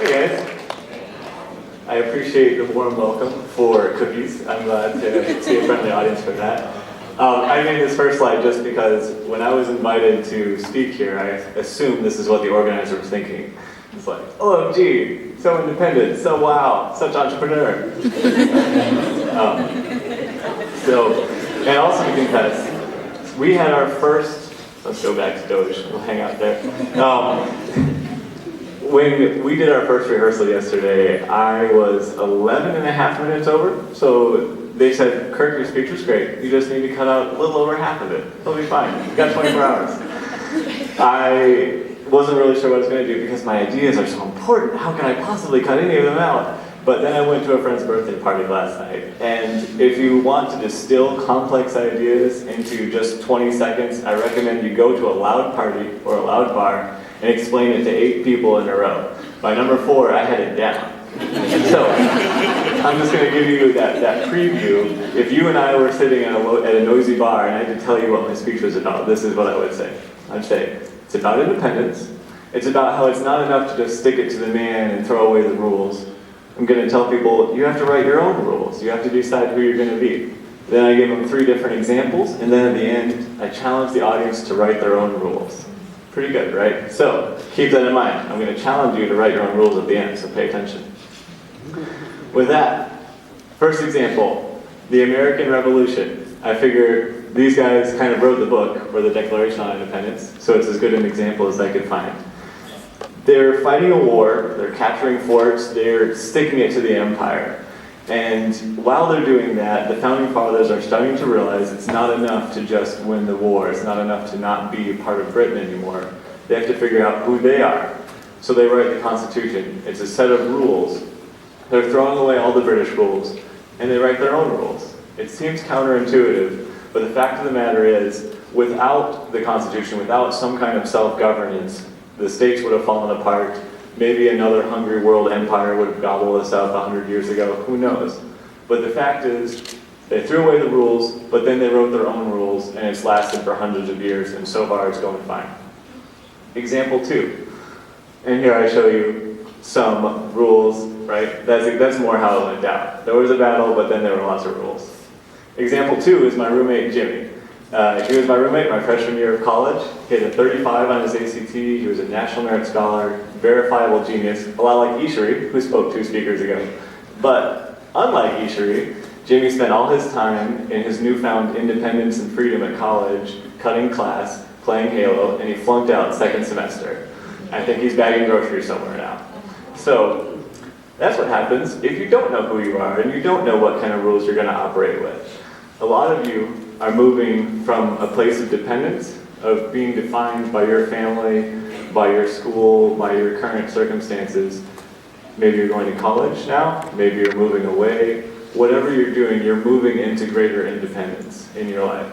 Hey guys. I appreciate the warm welcome for cookies. I'm glad to see a friendly audience for that. I made this first slide just because when I was invited to speak here, I assumed this is what the organizer was thinking. It's like, OMG, so independent, so wow, such entrepreneur. And also to confess, we had our first, let's go back to Doge, we'll hang out there. When we did our first rehearsal yesterday, I was 11 and a half minutes over, so they said, Kirk, your speech was great, you just need to cut out a little over half of it. It'll be fine, you've got 24 hours. I wasn't really sure what I was going to do because my ideas are so important, how can I possibly cut any of them out? But then I went to a friend's birthday party last night, and if you want to distill complex ideas into just 20 seconds, I recommend you go to a loud party or a loud bar and explain it to 8 people in a row. By number 4, I had it down. So, I'm just going to give you that preview. If you and I were sitting at a noisy bar and I had to tell you what my speech was about, this is what I would say. I'd say, it's about independence. It's about how it's not enough to just stick it to the man and throw away the rules. I'm going to tell people, you have to write your own rules. You have to decide who you're going to be. Then I give them 3 different examples, and then at the end, I challenge the audience to write their own rules. Pretty good, right? So, keep that in mind. I'm going to challenge you to write your own rules at the end, so pay attention. With that, first example, the American Revolution. I figured these guys kind of wrote the book, or the Declaration on Independence, so it's as good an example as I could find. They're fighting a war, they're capturing forts, they're sticking it to the empire. And while they're doing that, the Founding Fathers are starting to realize it's not enough to just win the war. It's not enough to not be a part of Britain anymore. They have to figure out who they are. So they write the Constitution. It's a set of rules. They're throwing away all the British rules, and they write their own rules. It seems counterintuitive, but the fact of the matter is, without the Constitution, without some kind of self-governance, the states would have fallen apart. Maybe another hungry world empire would have gobbled us up 100 years ago, who knows? But the fact is, they threw away the rules, but then they wrote their own rules, and it's lasted for hundreds of years, and so far it's going fine. Example 2, and here I show you some rules, right? That's more how it went down. There was a battle, but then there were lots of rules. Example 2 is my roommate, Jimmy. He was my roommate my freshman year of college. He had a 35 on his ACT. He was a National Merit Scholar, verifiable genius, a lot like Ishiri, who spoke 2 speakers ago. But unlike Ishiri, Jimmy spent all his time in his newfound independence and freedom at college, cutting class, playing Halo, and he flunked out 2nd semester. I think he's bagging groceries somewhere now. So that's what happens if you don't know who you are and you don't know what kind of rules you're going to operate with. A lot of you are moving from a place of dependence, of being defined by your family, by your school, by your current circumstances. Maybe you're going to college now, maybe you're moving away. Whatever you're doing, you're moving into greater independence in your life.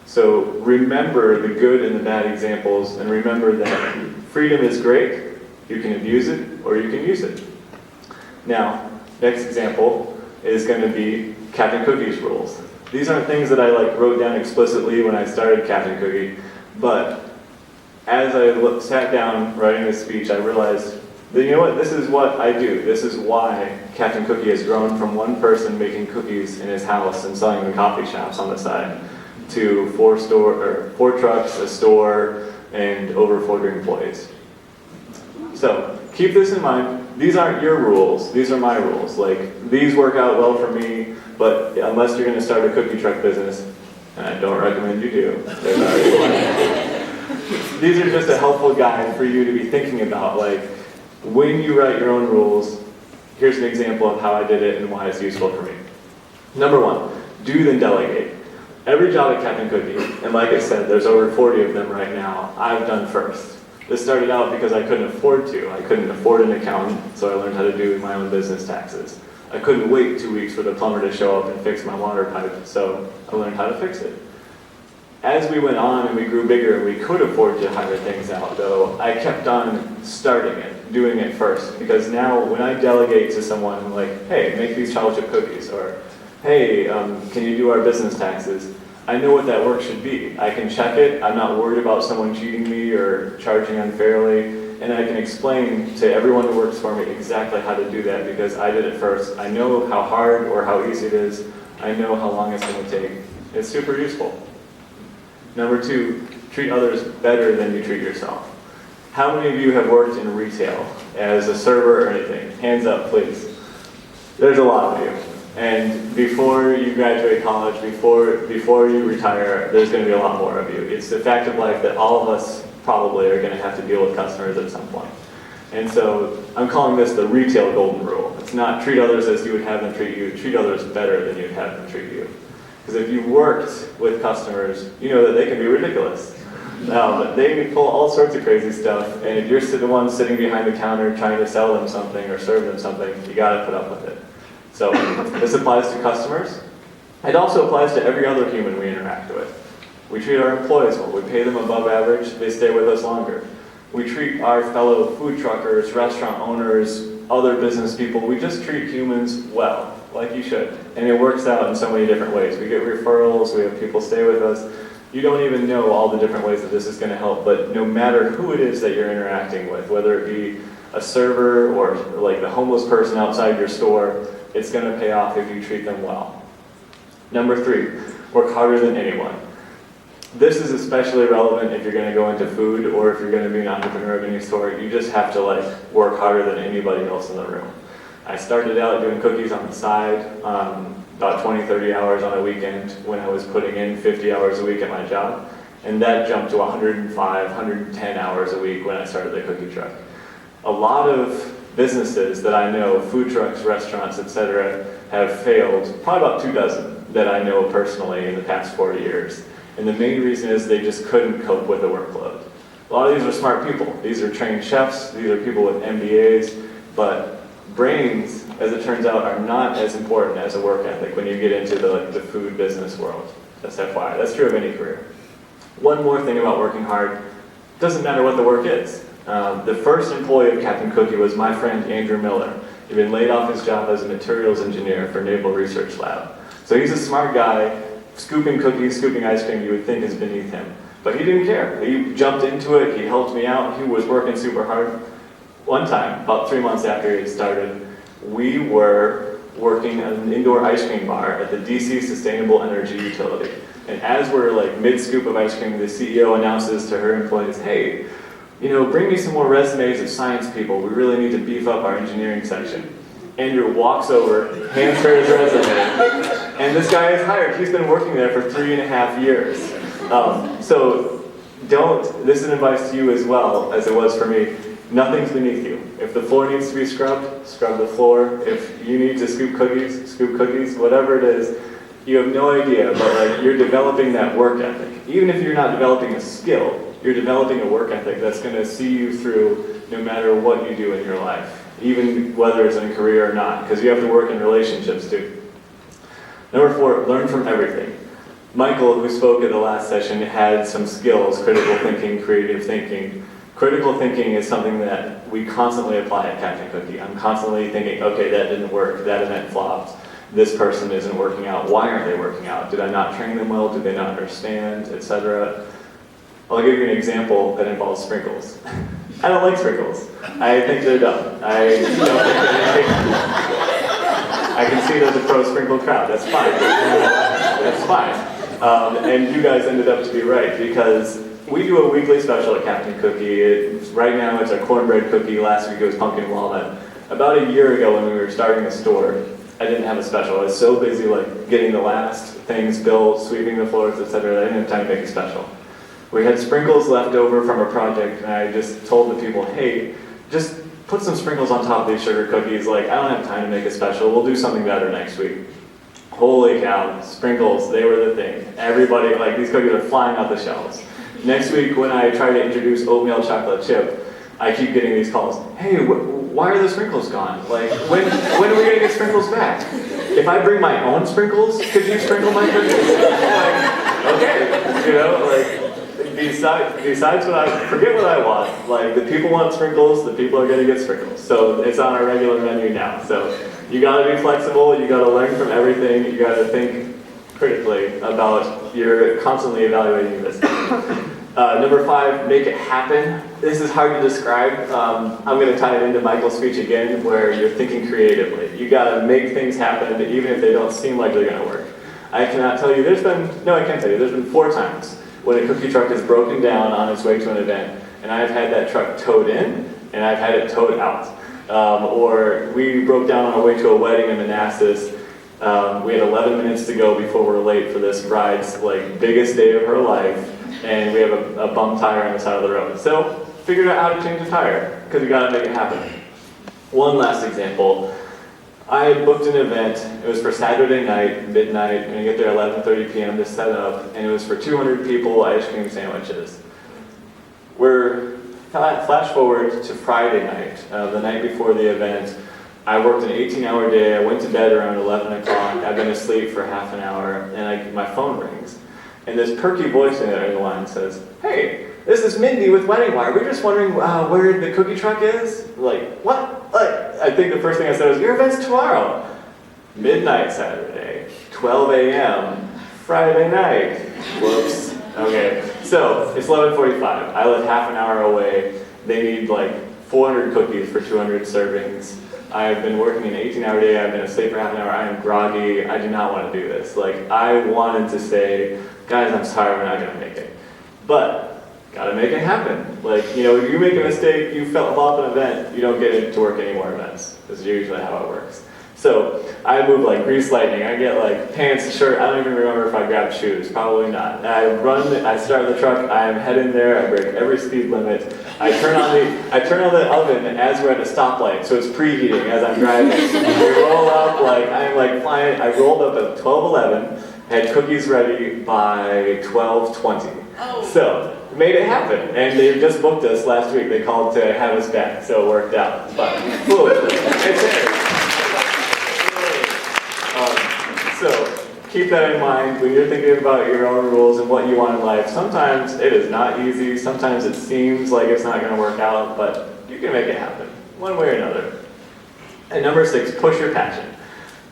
So remember the good and the bad examples, and remember that freedom is great. You can abuse it, or you can use it. Now, next example is going to be Captain Cookie's rules. These aren't things that I wrote down explicitly when I started Captain Cookie, but as I sat down writing this speech, I realized that, you know what, this is what I do. This is why Captain Cookie has grown from one person making cookies in his house and selling them in coffee shops on the side to 4 trucks, a store, and over 400 employees. So keep this in mind. These aren't your rules. These are my rules. These work out well for me, but unless you're going to start a cookie truck business, and I don't recommend you do, there's already one. These are just a helpful guide for you to be thinking about. When you write your own rules, here's an example of how I did it and why it's useful for me. Number 1, do then delegate. Every job at Captain Cookie, and like I said, there's over 40 of them right now, I've done first. This started out because I couldn't afford to. I couldn't afford an accountant, so I learned how to do my own business taxes. I couldn't wait 2 weeks for the plumber to show up and fix my water pipe, so I learned how to fix it. As we went on and we grew bigger and we could afford to hire things out, though, I kept on starting it, doing it first. Because now when I delegate to someone hey, make these chocolate chip cookies, or hey, can you do our business taxes? I know what that work should be. I can check it. I'm not worried about someone cheating me or charging unfairly. and I can explain to everyone who works for me exactly how to do that because I did it first. I know how hard or how easy it is. I know how long it's going to take. It's super useful. Number 2, treat others better than you treat yourself. How many of you have worked in retail as a server or anything? Hands up, please. There's a lot of you. And before you graduate college, before you retire, there's going to be a lot more of you. It's the fact of life that all of us probably are going to have to deal with customers at some point. And so I'm calling this the retail golden rule. It's not treat others as you would have them treat you, treat others better than you'd have them treat you. Because if you've worked with customers, you know that they can be ridiculous. They pull all sorts of crazy stuff, and if you're the one sitting behind the counter trying to sell them something or serve them something, you gotta put up with it. So this applies to customers. It also applies to every other human we interact with. We treat our employees well. We pay them above average. They stay with us longer. We treat our fellow food truckers, restaurant owners, other business people, we just treat humans well, like you should. And it works out in so many different ways. We get referrals, we have people stay with us. You don't even know all the different ways that this is going to help, but no matter who it is that you're interacting with, whether it be a server or like the homeless person outside your store, it's going to pay off if you treat them well. Number 3, work harder than anyone. This is especially relevant if you're going to go into food or if you're going to be an entrepreneur of any sort. You just have to work harder than anybody else in the room. I started out doing cookies on the side, about 20, 30 hours on a weekend when I was putting in 50 hours a week at my job. And that jumped to 105, 110 hours a week when I started the cookie truck. A lot of businesses that I know, food trucks, restaurants, etc., have failed, probably about 2 dozen that I know personally in the past 4 years. And the main reason is they just couldn't cope with the workload. A lot of these are smart people. These are trained chefs, these are people with MBAs, but brains, as it turns out, are not as important as a work ethic when you get into the food business world. That's FYI. That's true of any career. One more thing about working hard, doesn't matter what the work is. The first employee of Captain Cookie was my friend Andrew Miller. He'd been laid off his job as a materials engineer for Naval Research Lab. So he's a smart guy. Scooping cookies, scooping ice cream, you would think is beneath him. But he didn't care. He jumped into it, he helped me out, he was working super hard. One time, about 3 months after he had started, we were working at an indoor ice cream bar at the DC Sustainable Energy Utility. And as we're mid-scoop of ice cream, the CEO announces to her employees, hey, bring me some more resumes of science people. We really need to beef up our engineering section. Andrew walks over, hands her his resume, and this guy is hired. He's been working there for 3.5 years. This is an advice to you as well, as it was for me, nothing's beneath you. If the floor needs to be scrubbed, scrub the floor. If you need to scoop cookies, whatever it is, you have no idea, but you're developing that work ethic. Even if you're not developing a skill, you're developing a work ethic that's going to see you through no matter what you do in your life. Even whether it's in a career or not, because you have to work in relationships too. Number 4, learn from everything. Michael, who spoke at the last session, had some skills, critical thinking, creative thinking. Critical thinking is something that we constantly apply at Captain Cookie. I'm constantly thinking, okay, that didn't work, that event flopped, this person isn't working out, why aren't they working out? Did I not train them well, did they not understand, etc. I'll give you an example that involves sprinkles. I don't like sprinkles. I think they're dumb. I don't think they're I can see there's a pro sprinkle crowd. That's fine. That's fine. And you guys ended up to be right because we do a weekly special at Captain Cookie. Right now it's our cornbread cookie. Last week it was pumpkin walnut. About a year ago when we were starting the store, I didn't have a special. I was so busy getting the last things built, sweeping the floors, etc. that I didn't have time to make a special. We had sprinkles left over from a project, and I just told the people, hey, just put some sprinkles on top of these sugar cookies. I don't have time to make a special. We'll do something better next week. Holy cow, sprinkles, they were the thing. Everybody, these cookies are flying off the shelves. Next week, when I try to introduce oatmeal chocolate chip, I keep getting these calls. Hey, why are the sprinkles gone? When are we going to get sprinkles back? If I bring my own sprinkles, could you sprinkle my cookies? Okay, Besides forget what I want. The people want sprinkles, the people are going to get sprinkles. So it's on our regular menu now. So you got to be flexible, you got to learn from everything, you got to think critically about, you're constantly evaluating this. Number 5, make it happen. this is hard to describe. I'm going to tie it into Michael's speech again, where you're thinking creatively. You got to make things happen, even if they don't seem like they're going to work. I cannot tell you, there's been 4 times when a cookie truck is broken down on its way to an event, and I've had that truck towed in, and I've had it towed out. Or we broke down on our way to a wedding in Manassas. We had 11 minutes to go before we're late for this bride's biggest day of her life, and we have a bum tire on the side of the road. So, figured out how to change the tire, because we gotta make it happen. One last example. I booked an event, it was for Saturday night, midnight, and I get there at 11:30 p.m. to set up, and it was for 200 people, ice cream sandwiches. We're flash forward to Friday night, the night before the event. I worked an 18-hour day, I went to bed around 11 o'clock, I've been asleep for half an hour, and my phone rings. And this perky voice in the line says, "Hey, this is Mindy with Wedding Wire. We're just wondering where the cookie truck is." What? I think the first thing I said was, "Your event's tomorrow." Midnight Saturday, 12 a.m., Friday night. Whoops. Okay, so it's 11:45. I live half an hour away. They need 400 cookies for 200 servings. I've been working an 18-hour day. I've been asleep for half an hour. I am groggy. I do not want to do this. I wanted to say, "Guys, I'm sorry, we're not going to make it." But, gotta make it happen. If you make a mistake, you fell off an event, you don't get it to work any more events. This is usually how it works. So, I move like grease lightning. I get pants, shirt, I don't even remember if I grabbed shoes, probably not. I start the truck, I am heading there, I break every speed limit. I turn on the oven as we're at a stoplight, so it's preheating as I'm driving. We roll up, I'm flying. I rolled up at 12:11, had cookies ready by 12:20. Oh. So, made it happen. And they just booked us last week. They called to have us back, so it worked out. But, it's there. So, keep that in mind when you're thinking about your own rules and what you want in life. Sometimes it is not easy. Sometimes it seems like it's not going to work out, but you can make it happen, one way or another. And number 6, push your passion.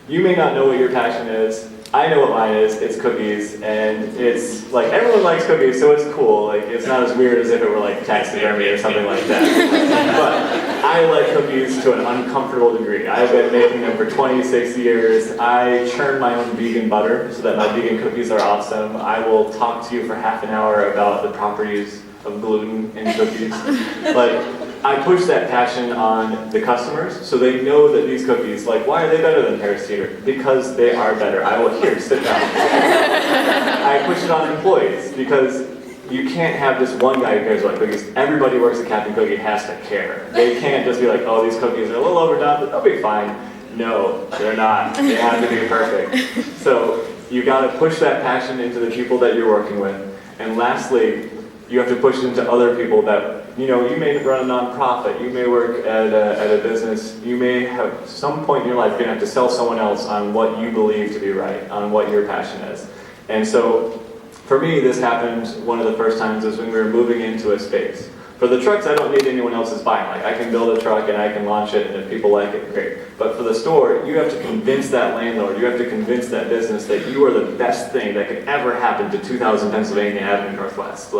You may not know what your passion is. I know what mine is. It's cookies, and it's everyone likes cookies, so it's cool. It's not as weird as if it were taxidermy or something like that. But I like cookies to an uncomfortable degree. I've been making them for 26 years. I churn my own vegan butter so that my vegan cookies are awesome. I will talk to you for half an hour about the properties of gluten in cookies. I push that passion on the customers so they know that these cookies, why are they better than Harris Teeter? Because they are better. Sit down. I push it on employees because you can't have just one guy who cares about cookies. Everybody who works at Captain Cookie has to care. They can't just be "Oh, these cookies are a little overdone, but they'll be fine." No, they're not. They have to be perfect. So you got to push that passion into the people that you're working with. And lastly, you have to push it into other people that, you may run a nonprofit, you may work at a business, you may have some point in your life you're going to have to sell someone else on what you believe to be right, on what your passion is. And so, for me, this happened one of the first times is when we were moving into a space. For the trucks, I don't need anyone else's buying. I can build a truck and I can launch it, and if people like it, great. But for the store, you have to convince that landlord, you have to convince that business that you are the best thing that could ever happen to 2000 Pennsylvania Avenue Northwest.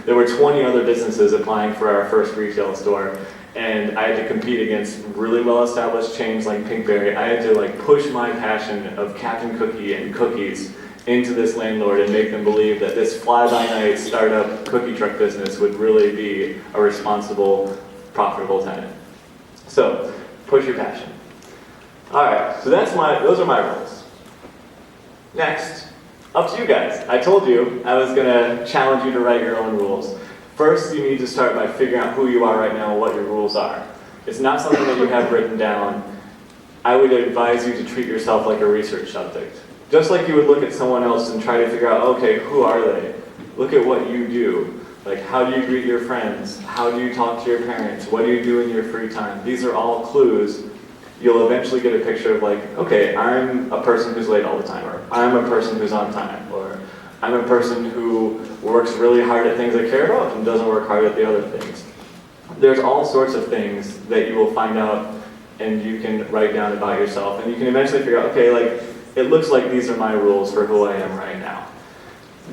There were 20 other businesses applying for our first retail store, and I had to compete against really well-established chains like Pinkberry. I had to push my passion of Captain Cookie and cookies into this landlord and make them believe that this fly-by-night startup cookie truck business would really be a responsible, profitable tenant. So, push your passion. Alright, so those are my rules. Next, up to you guys. I told you I was going to challenge you to write your own rules. First, you need to start by figuring out who you are right now and what your rules are. It's not something that you have written down. I would advise you to treat yourself like a research subject. Just like you would look at someone else and try to figure out, okay, who are they? Look at what you do. How do you greet your friends? How do you talk to your parents? What do you do in your free time? These are all clues. You'll eventually get a picture of okay, I'm a person who's late all the time, or I'm a person who's on time, or I'm a person who works really hard at things I care about and doesn't work hard at the other things. There's all sorts of things that you will find out and you can write down about yourself, and you can eventually figure out, okay, it looks like these are my rules for who I am right now.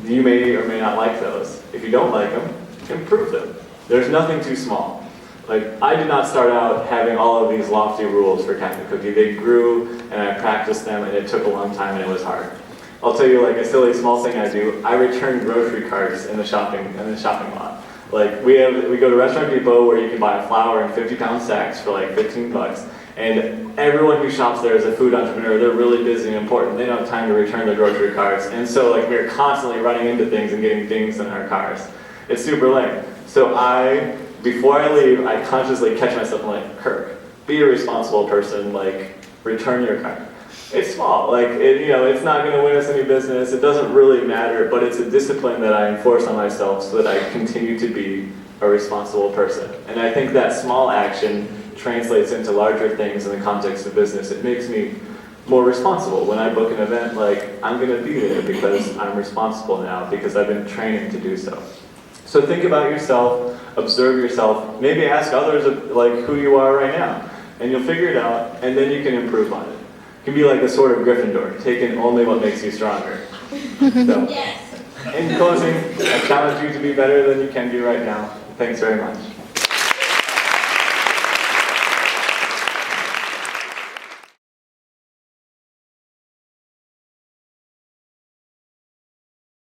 You may or may not like those. If you don't like them, improve them. There's nothing too small. Like, I did not start out having all of these lofty rules for Captain Cookie. They grew, and I practiced them, and it took a long time, and it was hard. I'll tell you, like, a silly small thing I do. I return grocery carts in the shopping lot. Like, we go to Restaurant Depot where you can buy flour in 50-pound sacks for like 15 bucks. And everyone who shops there is a food entrepreneur. They're really busy and important. They don't have time to return their grocery carts. And so like we're constantly running into things and getting dings in our cars. It's super lame. So before I leave, I consciously catch myself and like, Kirk, be a responsible person, like return your cart. It's small, like it's not going to win us any business. It doesn't really matter, but it's a discipline that I enforce on myself so that I continue to be a responsible person. And I think that small action translates into larger things in the context of business. It makes me more responsible. When I book an event, like I'm going to be there because I'm responsible now, because I've been training to do so. So think about yourself, observe yourself, maybe ask others like who you are right now, and you'll figure it out, and then you can improve on it. It can be like the sword of Gryffindor, taking only what makes you stronger. So, in closing, I challenge you to be better than you can do right now. Thanks very much.